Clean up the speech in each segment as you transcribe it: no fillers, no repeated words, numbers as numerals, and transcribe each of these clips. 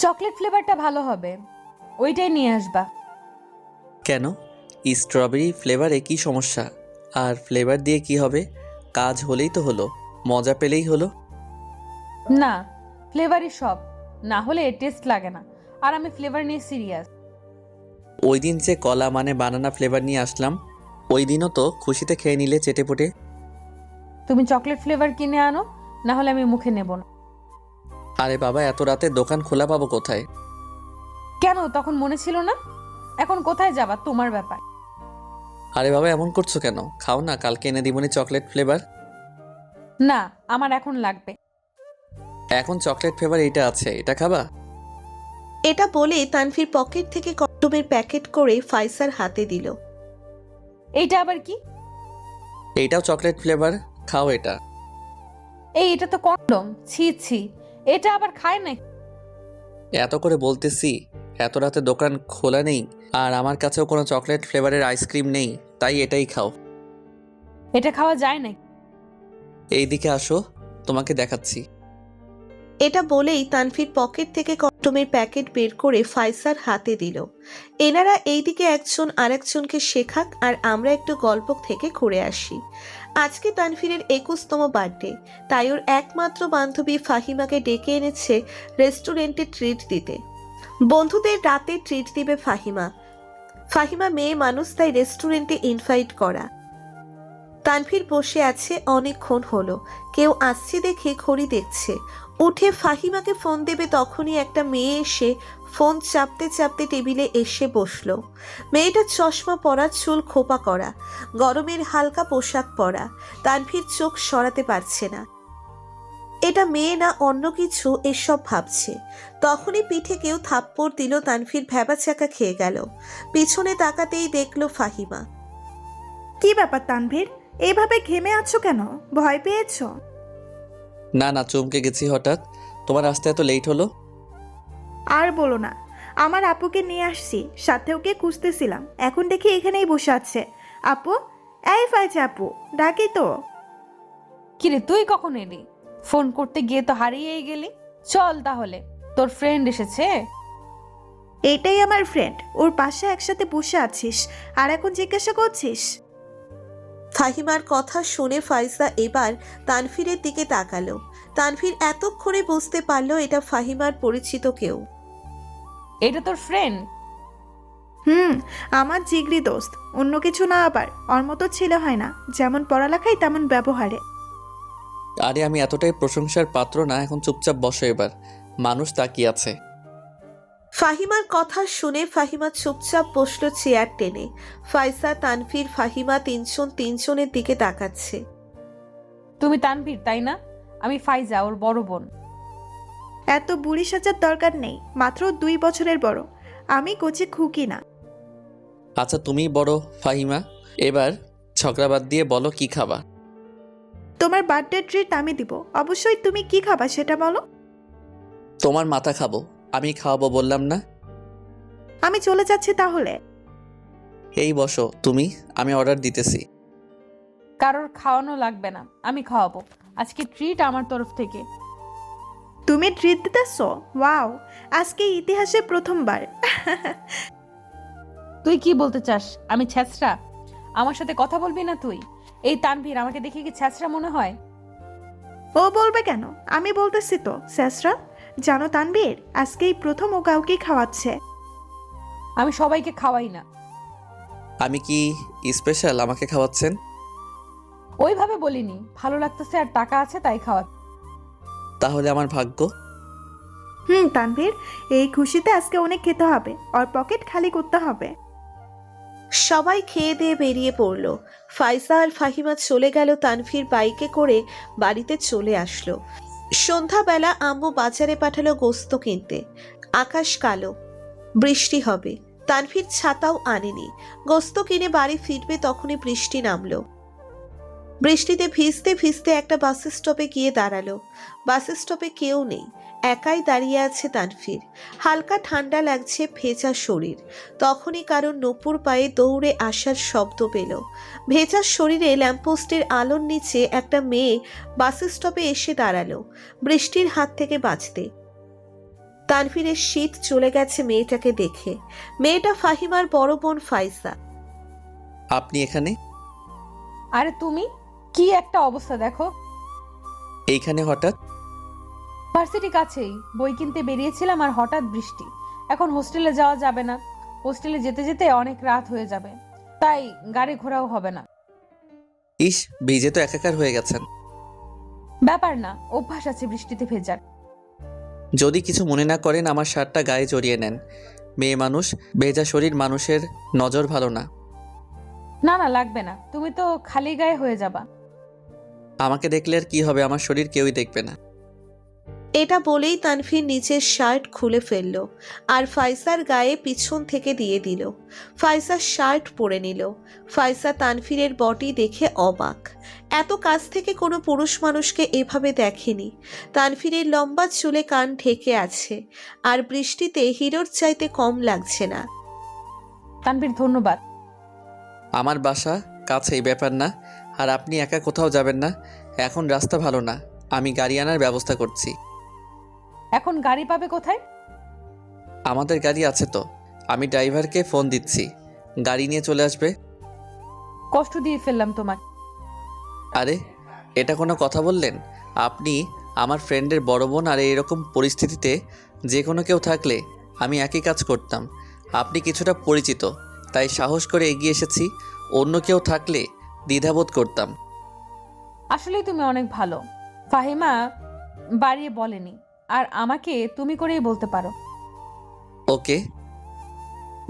Chocolate ফ্লেভারটা ভালো হবে, ওইটাই নিয়ে আসবা। কেন? স্ট্রবেরি ফ্লেভারে কি সমস্যা? আর ফ্লেভার দিয়ে কি হবে? কাজ হলেই তো হলো, মজা পেলেই হলো। না, ফ্লেভারই সব, না হলে টেস্ট লাগে না। আর আমি ফ্লেভার নিয়ে সিরিয়াস। ওই দিন যে কলা মানে বানানা ফ্লেভার নিয়ে আসলাম, ওই দিনও তো খুশিতে খেয়ে নিলে চেটেপুটে। তুমি চকলেট ফ্লেভার কিনে আনো, না হলে আমি মুখে নেব না। আরে বাবা, এত রাতে দোকান খোলা পাবো কোথায়? কেন, তখন মনে ছিল না? এখন কোথায় যাবা তোমার ব্যাপার। আরে বাবা, এমন করছো কেন? খাও না, কালকে এনে দিবনি চকলেট ফ্লেভার। না, আমার এখন লাগবে। এখন চকলেট ফ্লেভার এইটা আছে, এটা খাবা? এটা বলে তানভীর পকেট থেকে কন্ডোমের প্যাকেট করে ফাইসার হাতে দিল। এইটা আবার কি? এইটাও চকলেট ফ্লেভার, খাও এটা। এটা তো কন্ডম, ছি ছি। এটা আবার খায় না? এত করে বলতেছি, এত রাতে দোকান খোলা নেই, আর আমার কাছেও কোনো চকলেট ফ্লেভারের আইসক্রিম নেই, তাই এটাই খাও। এটা খাওয়া যায় না? এইদিকে আসো, তোমাকে দেখাচ্ছি। এটা বলেই তানভীর পকেট থেকে কন্ডোমের প্যাকেট বের করে ফাইসার হাতে দিল। এনারা এইদিকে একজন আরেকজনকে শেখাক আর আমরা একটু গল্প থেকে ঘুরে আসি। আজকে তানভীরের 21তম বার্থডে, তাই ওর একমাত্র বান্ধবী ফাহিমাকে ডেকে এনেছে রেস্টুরেন্টে ট্রিট দিতে। বন্ধুদের রাতে ট্রিট দিবে ফাহিমা। ফাহিমা মেয়ে মানুষ, তাই রেস্টুরেন্টে ইনভাইট করা। তানভীর বসে আছে অনেকক্ষণ হলো, কেউ আসছে দেখে ঘড়ি দেখছে। উঠে ফাহিমাকে ফোন দেবে তখনই একটা মেয়ে এসে ফোন চাপতে চাপতে টেবিলে এসে বসলো। মেয়েটার চশমা পরা, চুল খোপা করা, গরমের হালকা পোশাক পরা। তানভীর চোখ সরাতে পারছে না, এটা মেয়ে না অন্য কিছু এসব ভাবছে। তখনই পিঠে কেউ থাপ্পড় দিল, তানভীর ভ্যাবাচ্যাকা খেয়ে গেল। পিছনে তাকাতেই দেখলো ফাহিমা। কি ব্যাপার তানভীর, এইভাবে ঘেমে আছো কেন? ভয় পেয়েছো? না না, চমকে গেছি হঠাৎ। তোমার আসতে এত লেট হলো? আর বলো না, আমার আপুকে নিয়ে আসছি, সাথে ওকে খুঁজতেছিলাম, এখন দেখি এখানেই বসে আছে। আপু, এই ফাইজে আপু, ডাকি তো। কিরে, তুই কখন এলি? ফোন করতে গিয়ে তো হারিয়েই গেলি। চল তাহলে, তোর ফ্রেন্ড এসেছে। এটাই আমার ফ্রেন্ড, ওর পাশে একসাথে বসে আছিস আর এখন জিজ্ঞাসা করছিস? ফাহিমার কথা শুনে ফাইজা এবার তানভীরের দিকে তাকালো। তানভীর এতক্ষণে বুঝতে পারলো এটা ফাহিমার পরিচিত কেউ। এটা তোর ফ্রেন্ড? হুম, আমার জিগরি দোস্ত, অন্য কিছু না আবার। ওর মতো ছেলে হয় না, যেমন পড়ালেখায় তেমন ব্যবহারে। আরে আমি এতটাই প্রশংসার পাত্র না, এখন চুপচাপ বসো এবার, মানুষ তাকিয়ে আছে। ফাহিমার কথা শুনে ফাহিমা চুপচাপ বসলো চেয়ার টেনে। ফাইজা, তানভীর, ফাহিমা তিনজন তিনজনের দিকে তাকাচ্ছে। তুমি তানভীর তাই না? আমি ফাইজা, ওর বড় বোন। এত বুড়ি সাজার দরকার নেই, মাত্র 2 বছরের বড়। আমি কোচি খুকি না। আচ্ছা, তুমি বড় ফাহিমা, এবার ঝগড়া বাদ দিয়ে বলো কি খাবা। তোমার বার্থডে ট্রিট আমি দিব, অবশ্যই তুমি কি খাবা সেটা বলো। তোমার মাথা খাবো, আমি খাওয়াবো বললাম না? আমি চলে যাচ্ছি তাহলে। এই বসো তুমি, আমি অর্ডার দিতেছি। কারোর খাওয়ানো লাগবে না, আমি খাওয়াবো। আজকে ট্রিট আমার তরফ থেকে। তুমি ট্রিট দিতেছো? ওয়াও, আজকে ইতিহাসে প্রথমবার। তুই কি বলতে চাস? আমি ছ্যাঁচড়া? আমার সাথে কথা বলবি না তুই? এই তানভীর, আমাকে দেখে কি ছ্যাঁচড়া মনে হয়? ও বলবে কেন, আমি বলতেছি তো স্যাসরা। জানো তানবীর, আজকেই প্রথম ও কাউকে খাওয়াচ্ছে। আমি সবাইকে খাওয়াই না। আমি কি স্পেশাল আমাকে খাওয়াচ্ছেন? ওইভাবে বলিনি, ভালো লাগতেছে আর টাকা আছে তাই খাওয়া। তাহলে আমার ভাগ্য। তানভীর, এই খুশিতে আজকে অনেক খেতে হবে, ওর পকেট খালি করতে হবে। সবাই খেয়ে দিয়ে বেরিয়ে পড়লো। ফাইজা আর ফাহিমা চলে গেল, তানভীর বাইকে করে বাড়িতে চলে আসলো। সন্ধ্যাবেলা আম্মু বাজারে পাঠালো গোস্ত কিনতে। আকাশ কালো, বৃষ্টি হবে। তানভীর ছাতাও আনেনি। গোস্ত কিনে বাড়ি ফিরবে তখনই বৃষ্টি নামলো। বৃষ্টিতে ভিজতে ভিজতে একটা বাস স্টপে গিয়ে দাঁড়ালো। বাস স্টপে কেউ নেই, একাই দাঁড়িয়ে আছে তানভীর। হালকা ঠান্ডা লাগছে, ভেজা শরীর। তখনই কারণ নূপুর পায়ে দৌড়ে আসার শব্দ পেল। ভেজা শরীরে ল্যাম্পপোস্টের আলোর নিচে একটা মেয়ে বাস স্টপে এসে দাঁড়ালো, বৃষ্টির হাত থেকে বাঁচতে। তানভীরের শীত চলে গেছে মেয়েটাকে দেখে। মেয়েটা ফাহিমার বড় বোন ফাইসা। আপনি এখানে? আরে তুমি, কি একটা অবস্থা দেখো। এইখানে হঠাৎ? ভার্সিটি কাছেই, বই কিনতে বেরিয়েছিলাম আর হঠাৎ বৃষ্টি। এখন হোস্টেলে যাওয়া যাবে না, হোস্টেলে যেতে যেতে অনেক রাত হয়ে যাবে, তাই গাড়ি ঘোরাও হবে না। ইস, ভিজে তো একাকার হয়ে গেছেন। ব্যাপার না, অভ্যাস আছে বৃষ্টিতে ভেজার। যদি কিছু মনে না করেন আমার শার্টটা গায়ে জড়িয়ে নেন। মেয়ে মানুষ, ভেজা শরীর মানুষের নজর ভালো না। না না, লাগবে না, তুমি তো খালি গায়ে হয়ে যাবা। আমাকে দেখলে আর কি হবে, আমার শরীর কেউই দেখবে না। এটা বলেই তানভীর নিচের শার্ট খুলে ফেলল আর ফাইসার গায়ে পিছন থেকে দিয়ে দিল। ফাইসা শার্ট পরে নিল। ফাইসা তানভীরের বডি দেখে অবাক। এত কাছ থেকে কোনো পুরুষ মানুষকে এভাবে দেখেনি। তানভীরের লম্বা চুলে কান ঢেকে আছে আর বৃষ্টিতে হিরোর চাইতে কম লাগছে না। তানভীর ধন্যবাদ। আমার বাসা কাছেই, ব্যাপার না। আর আপনি একা কোথাও যাবেন না। এখন রাস্তা ভালো না, আমি গাড়ি আনার ব্যবস্থা করছি। এখন গাড়ি পাবে কোথায়? আমাদের গাড়ি আছে তো, আমি ড্রাইভারকে ফোন দিচ্ছি, গাড়ি নিয়ে চলে আসবে। কষ্ট দিয়ে ফেললাম তোমাকে। আরে, এটা কোনো কথা বললেন? আপনি আমার ফ্রেন্ডের বড় বোন, আর এরকম পরিস্থিতিতে যে কোনো কেউ থাকলে আমি একই কাজ করতাম। আপনি কিছুটা পরিচিত, তাই সাহস করে এগিয়ে এসেছি। অন্য কেউ থাকলে দ্বিধাবোধ করতাম। আসলেই তুমি অনেক ভালো। ফাহিমা বাড়িয়ে বলেনি, আর আমাকে তুমি করেই বলতে পারো। ওকে।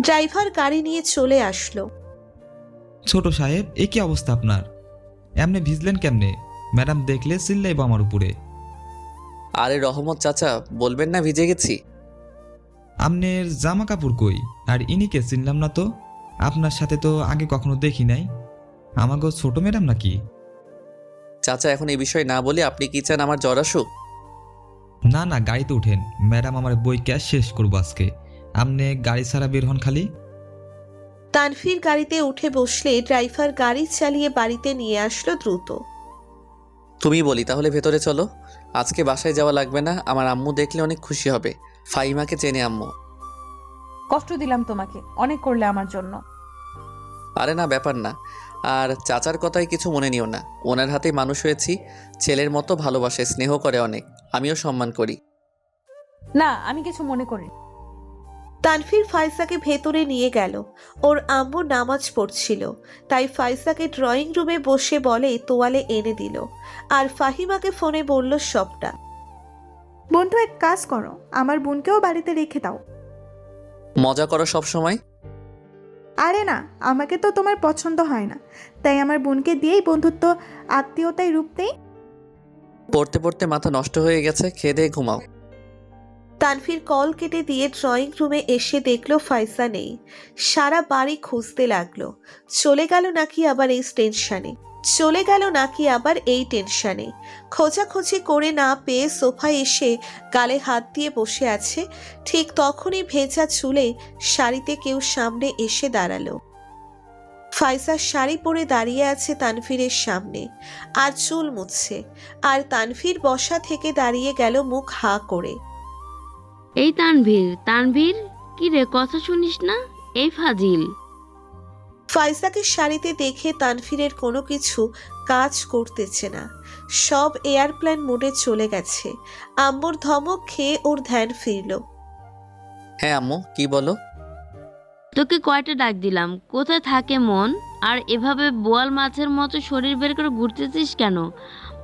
ড্রাইভার গাড়ি নিয়ে চলে আসলো। ছোট সাহেব, এ কি অবস্থা আপনার? এমনি ভিজলেন কেমনে? ম্যাডাম দেখলে চিল্লাইব আমার উপরে। আরে রহমত চাচা, বলবেন না ভিজে গেছি। আমনের জামা কাপড় কই? আর ইনিকে চিনলাম না তো। আপনার সাথে তো আগে কখনো দেখি নাই। আমাগো ছোট ম্যাডাম নাকি? চাচা, এখন এই বিষয়ে না বলে আপনি কি চান আমার জ্বর আসুক? না না, গাড়িতে উঠেন। ম্যাডাম আমার বই ক্যাশ শেষ করবো আজকে। আমনে গাড়ি ছাড়া বের হন খালি। তানভীর গাড়িতে উঠে বসলে ড্রাইভার গাড়ি চালিয়ে বাড়িতে নিয়ে আসলো দ্রুত। তুমি বলি তাহলে ভেতরে চলো। আজকে বাসায় যাওয়া লাগবে না, আমার আম্মু দেখলে অনেক খুশি হবে। ফাহিমাকে চেনে আম্মু। কষ্ট দিলাম তোমাকে, অনেক করলে আমার জন্য। আরে না, ব্যাপার না। আর চাচার কথায় কিছু মনে নিও না, ওনার হাতেই মানুষ হয়েছি। ছেলের মতো ভালোবাসে, স্নেহ করে অনেক, আমিও সম্মান করি। না, আমি কিছু মনে করি। তানভীর ফাইসাকে ভেতরে নিয়ে গেল। ওর আম্মু নামাজ পড়ছিল, তাই ফাইসাকে ড্রয়িং রুমে বসে বলে তোয়ালে এনে দিল আর ফাহিমাকে ফোনে বলল সবটা। বন্ধু, এক কাজ করো, আমার বোনকেও বাড়িতে রেখে দাও। মজা করো সব সময়। আরে না, আমাকে তো তোমার পছন্দ হয় না, তাই আমার বোনকে দিয়েই বন্ধুত্ব আত্মীয়তায় রূপ দেই। পড়তে পড়তে মাথা নষ্ট হয়ে গেছে, খেয়ে দিয়ে ঘুমাও। তানভীর কল কেটে দিয়ে ড্রয়িং রুমে এসে দেখলো ফাইসা নেই। সারা বাড়ি খুঁজতে লাগলো। চলে গেল নাকি আবার এই টেনশনে। খোঁজাখুঁজি করে না পেয়ে সোফায় এসে গালে হাত দিয়ে বসে আছে। ঠিক তখনই ভেজা চুলে শাড়িতে কেউ সামনে এসে দাঁড়ালো। ফাইসা শাড়ি পরে দাঁড়িয়ে আছে তানভীরের সামনে আর চুল মুছছে, আর তানভীর বসা থেকে দাঁড়িয়ে গেল মুখ হা করে। এই তানভীর, তানভীর, কি রে, কথা শুনিস না? এই ফাজিল। ফাইসাকে শাড়িতে দেখে তানভীরের কোনো কিছু কাজ করতেছে না, সব এয়ারপ্লেন মোডে চলে গেছে। আম্মুর ধমক খেয়ে ওর ধ্যান ফিরল। হ্যাঁ আম্মু, কি বলো? তোকে কয়টা ডাক দিলাম, কোথায় থাকে মন? আর এভাবে বোয়াল মাছের মতো শরীর বের করে ঘুরতেছিস কেন?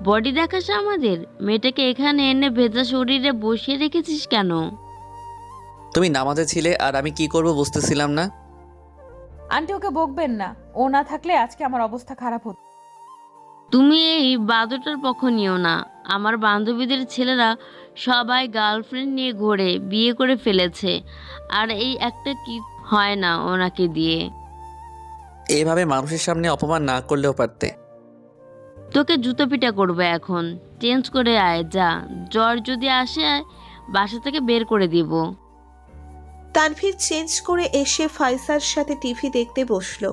বডি দেখাস আমাদের? মেয়েটাকে এখানে এনে ভেজা শরীরে বসিয়ে রেখেছিস কেন? তুমি নামাজে ছিলে আর আমি কি করব বুঝতেছিলাম না। আন্টি, ওকে বকবেন না, ও না থাকলে আজকে আমার অবস্থা খারাপ হতো। তুমি এই বাদুটার পক্ষ নিও না। আমার বান্ধবীদের ছেলেরা সবাই গার্লফ্রেন্ড নিয়ে ঘোরে, বিয়ে করে ফেলেছে, আর এই একটা কি হয় না ওনাকে দিয়ে। এইভাবে মানুষের সামনে অপমান না করলেও পারতে। তোকে জুতো পিটা করবে এখন। চেঞ্জ করে আয় যা, জ্বর যদি আসে বাসা থেকে বের করে দিব। তানভীর চেঞ্জ করে এসে ফাইসার সাথে টিভি দেখতে বসলো।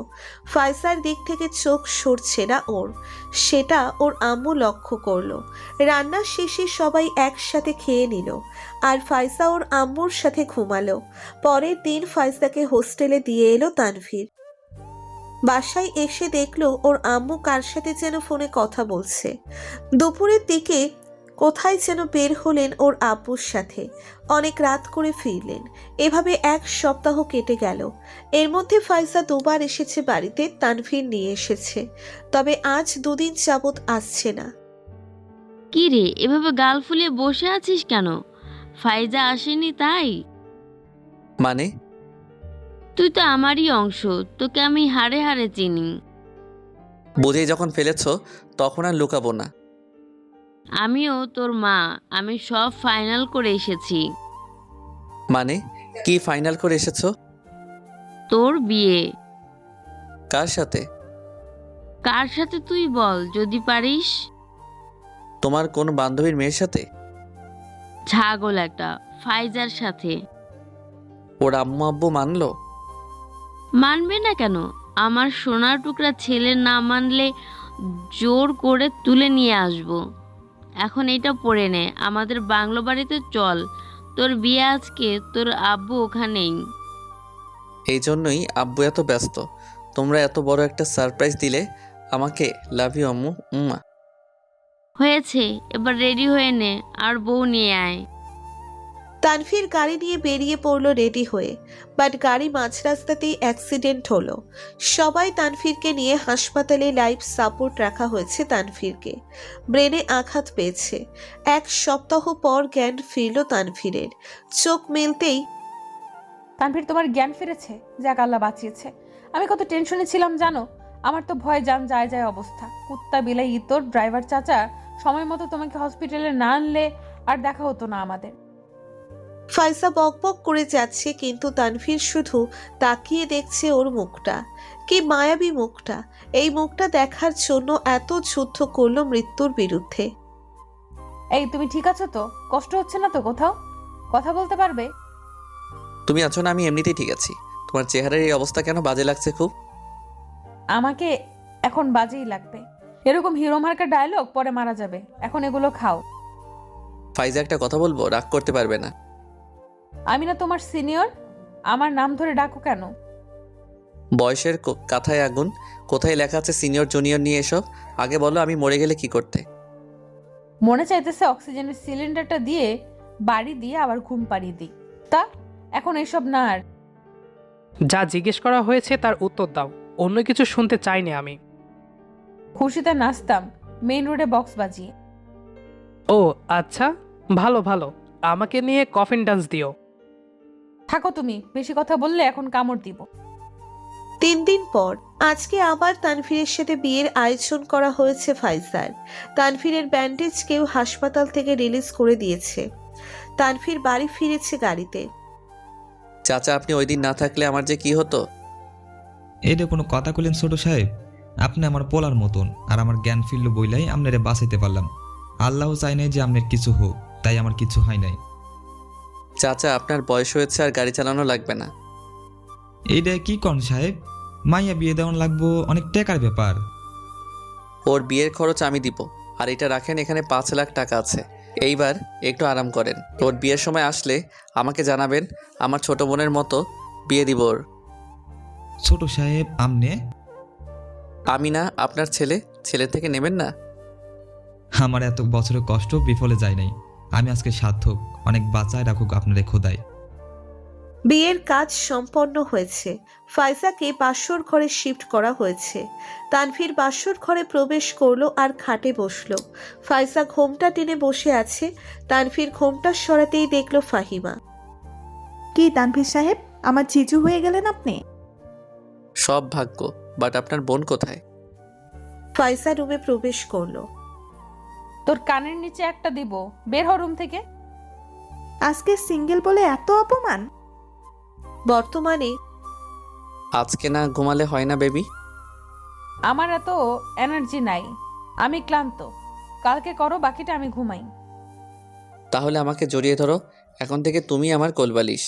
ফাইসার দিক থেকে চোখ সরছে না ওর, সেটা ওর আম্মু লক্ষ্য করলো। রান্না শেষে সবাই একসাথে খেয়ে নিল আর ফাইসা ওর আম্মুর সাথে ঘুমালো। পরের দিন ফাইসাকে হোস্টেলে দিয়ে এলো তানভীর। বাসায় এসে দেখলো ওর আম্মু কার সাথে যেন ফোনে কথা বলছে। দুপুরের দিকে কোথায় যেন বের হলেন ওর আব্বুর সাথে, অনেক রাত করে ফিরলেন। এভাবে 1 সপ্তাহ কেটে গেল। এর মধ্যে ফাইসা 2 বার এসেছে বাড়িতে, তানভীর নিয়ে এসেছে, তবে আজ 2 দিন যাবৎ আসছে না। কি রে, এভাবে গাল ফুলিয়ে বসে আছিস কেন? ফাইজা আসেনি তাই? মানে? তুই তো আমারই অংশ, তোকে আমি হাড়ে হাড়ে চিনি। বুঝেই যখন ফেলেছো তখন আর লুকাবো না। আমিও তোর মা, আমি সব ফাইনাল করে এসেছি। মানে কি ফাইনাল করে এসেছো? তোর বিয়ে। কার সাথে? কার সাথে তুই বল যদি পারিস। তোমার কোন বান্ধবীর মেয়ের সাথে? ছাগল একটা, ফাইজার সাথে। ওর আম্মু আব্বু মানলো? মানবে না কেন? আমার সোনার টুকরা ছেলে না মানলে জোর করে তুলে নিয়ে আসব। এখন এটা পড়ে নে, আমাদের বাংলো বাড়িতে চল। তোর বিয়ে আজকে, তোর আব্বু ওখানেই। এই জন্যই আব্বু এত ব্যস্ত। তোমরা এত বড় একটা সারপ্রাইজ দিলে আমাকে। লাভ ইউ আম্মু। উম্মা। হয়েছে, এবার রেডি হয়ে নে আর বউ নিয়ে আয়। তানভীর গাড়ি নিয়ে বেরিয়ে পড়লো রেডি হয়ে, বাট গাড়ি মাঝ রাস্তাতেই অ্যাক্সিডেন্ট হলো। সবাই তানভীরকে নিয়ে হাসপাতালে লাইফ সাপোর্ট রাখা হয়েছে। তানভীরকে ব্রেনে আঘাত পেয়েছে। 1 সপ্তাহ পর জ্ঞান ফিরল তানভীরের। চোখ মেলতেই তানভীর, তোমার জ্ঞান ফিরেছে? যাক, আল্লাহ বাঁচিয়েছে। আমি কত টেনশনে ছিলাম জানো। আমার তো ভয় জান যায় যায় অবস্থা। কুত্তা বিলাই ইতর ড্রাইভার চাচা সময় মতো তোমাকে হসপিটালে না আনলে আর দেখা হতো না আমাদের। ফাইসা বকবক করে যাচ্ছে, কিন্তু তানভীর শুধু তাকিয়ে দেখছে ওর মুখটা। কি মায়াবী মুখটা! এই মুখটা দেখার জন্য এত যুদ্ধ করলো মৃত্যুর বিরুদ্ধে। এই, তুমি ঠিক আছো তো? কষ্ট হচ্ছে না তো কোথাও? কথা বলতে পারবে? তুমি আছো না? আমি এমনিতেই ঠিক আছি। তোমার চেহারার এই অবস্থা কেন বাজে লাগছে খুব? আমাকে এখন বাজেই লাগবে। এরকম হিরো মার্কা ডায়লগ পরে মারা যাবে। এখন এগুলো খাও। ফাইজা, একটা কথা বলবো, রাগ করতে পারবে না? আমি না তোমার সিনিয়র? আমার নাম ধরে ডাকো কেন? বয়সের কাথায় আগুন। কোথায় লেখা আছে সিনিয়র জুনিয়র নিয়ে এসব? আগে বলো, আমি মরে গেলে কি করতে? মনে চাইতেছে অক্সিজেনের সিলিন্ডারটা দিয়ে বাড়ি দিয়ে আবার ঘুম পাড়িয়ে দিই। তা এখন এসব না আর। যা জিজ্ঞেস করা হয়েছে তার উত্তর দাও, অন্য কিছু শুনতে চাইনি আমি। খুশিতে নাচতাম মেইন রোডে বক্স বাজিয়ে। ও আচ্ছা, ভালো ভালো, আমাকে নিয়ে কফিন ডান্স দিও। থাকো তুমি, বেশি কথা বললে এখন কামড় দিব। 3 দিন পর আজকে আবার তানভীরের সাথে বিয়ের আয়োজন করা হয়েছে ফাইজার। তানভীরের ব্যান্ডেজ কেউ হাসপাতাল থেকে রিলিজ করে দিয়েছে। তানভীর বাড়ি ফিরেছে গাড়িতে। চাচা, আপনি ওই দিন না থাকলে আমার যে কি হতো। এটা কোনো কথা কইলেন ছোট সাহেব? আপনি আমার পোলার মতন, আর আমার জ্ঞান ফিরল বইলাই আপনারে বাঁচাইতে পারলাম। আল্লাহ চাই নাই যে আপনার কিছু হোক, তাই আমার কিছু হয় নাই। চাচা, আপনার বয়স হয়েছে আর গাড়ি চালানো লাগবে না। এইটা কি কন সাহেব? মাইয়া বিয়ে দেওয়ান লাগবো, অনেক টাকার ব্যাপার। ওর বিয়ের খরচ আমি দিব। আর এটা রাখেন, এখানে 5 লাখ টাকা আছে। এইবার একটু আরাম করেন। ওর বিয়ের সময় আসলে আমাকে জানাবেন। আমার ছোট বোনের মতো বিয়ে দিব ওর। ছোট সাহেব আমনে? আমি না, আপনার ছেলে। ছেলে থেকে নেবেন না? আমার এত বছরের কষ্ট বিফলে যায় নাই। আমি আজকে সার্থক। অনেক বাঁচায় রাখুক আপনারে খোদাই। বিয়ের কাজ সম্পন্ন হয়েছে। ফাইজাকে বাসর ঘরে শিফট করা হয়েছে। তানভীর বাসর ঘরে প্রবেশ করলো আর খাটে বসলো। ফাইজা ঘোমটা টেনে বসে আছে। তানভীর ঘোমটা সরাতেই দেখলো ফাহিমা। কি তানভীর সাহেব, আমার জিজু হয়ে গেলেন আপনি? সব ভাগ্য। বাট আপনার বোন কোথায়? ফাইজা রুমে প্রবেশ করলো। তোর কানের নিচে একটা দিব, বের হ রুম থেকে। আজকে সিঙ্গেল বলে এত অপমান? বর্তমানে আজকে না ঘুমালে হয় না বেবি? আমার এত এনার্জি নাই, আমি ক্লান্ত। কালকে করো, বাকিটা আমি ঘুমাই। তাহলে আমাকে জড়িয়ে ধরো। এখন থেকে তুমি আমার কোলবালিশ।